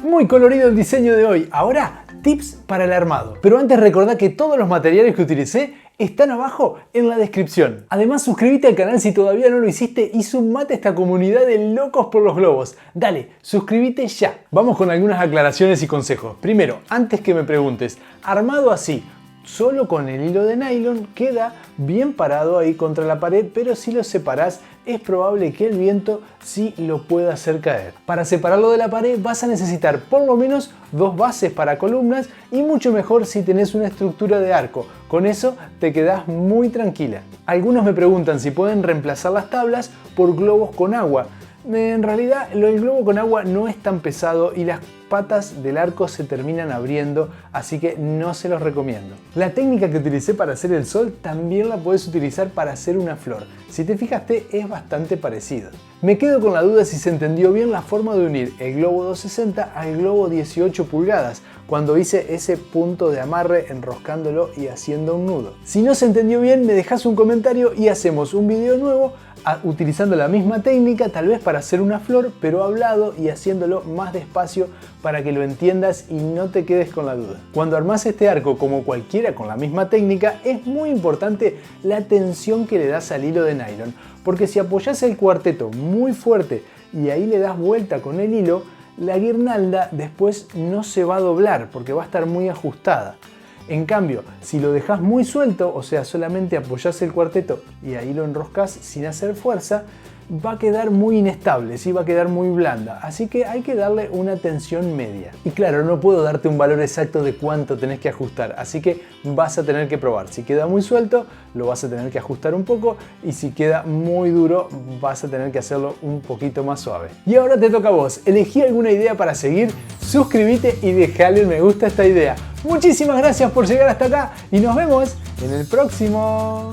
Muy colorido el diseño de hoy. Ahora, tips para el armado. Pero antes recordá que todos los materiales que utilicé están abajo en la descripción. Además, suscríbete al canal si todavía no lo hiciste y sumate a esta comunidad de locos por los globos. Dale, suscríbete ya. Vamos con algunas aclaraciones y consejos. Primero, antes que me preguntes, armado así, solo con el hilo de nylon, queda bien parado ahí contra la pared, pero si lo separás es probable que el viento sí lo pueda hacer caer. Para separarlo de la pared vas a necesitar por lo menos 2 bases para columnas y mucho mejor si tenés una estructura de arco. Con eso te quedás muy tranquila. Algunos me preguntan si pueden reemplazar las tablas por globos con agua. En realidad el globo con agua no es tan pesado y las patas del arco se terminan abriendo, así que no se los recomiendo. La técnica que utilicé para hacer el sol también la puedes utilizar para hacer una flor. Si te fijaste es bastante parecido. Me quedo con la duda si se entendió bien la forma de unir el globo 260 al globo 18 pulgadas cuando hice ese punto de amarre enroscándolo y haciendo un nudo. Si no se entendió bien me dejas un comentario y hacemos un video nuevo utilizando la misma técnica, tal vez para hacer una flor, pero hablado y haciéndolo más despacio para que lo entiendas y no te quedes con la duda. Cuando armás este arco como cualquiera con la misma técnica, es muy importante la tensión que le das al hilo de nylon, porque si apoyas el cuarteto muy fuerte y ahí le das vuelta con el hilo, la guirnalda después no se va a doblar porque va a estar muy ajustada. En cambio, si lo dejas muy suelto, o sea, solamente apoyas el cuarteto y ahí lo enroscas sin hacer fuerza, va a quedar muy inestable, ¿sí? Va a quedar muy blanda, así que hay que darle una tensión media. Y claro, no puedo darte un valor exacto de cuánto tenés que ajustar, así que vas a tener que probar. Si queda muy suelto, lo vas a tener que ajustar un poco, y si queda muy duro, vas a tener que hacerlo un poquito más suave. Y ahora te toca a vos, elegí alguna idea para seguir, suscríbete y dejale el me gusta a esta idea. Muchísimas gracias por llegar hasta acá y nos vemos en el próximo.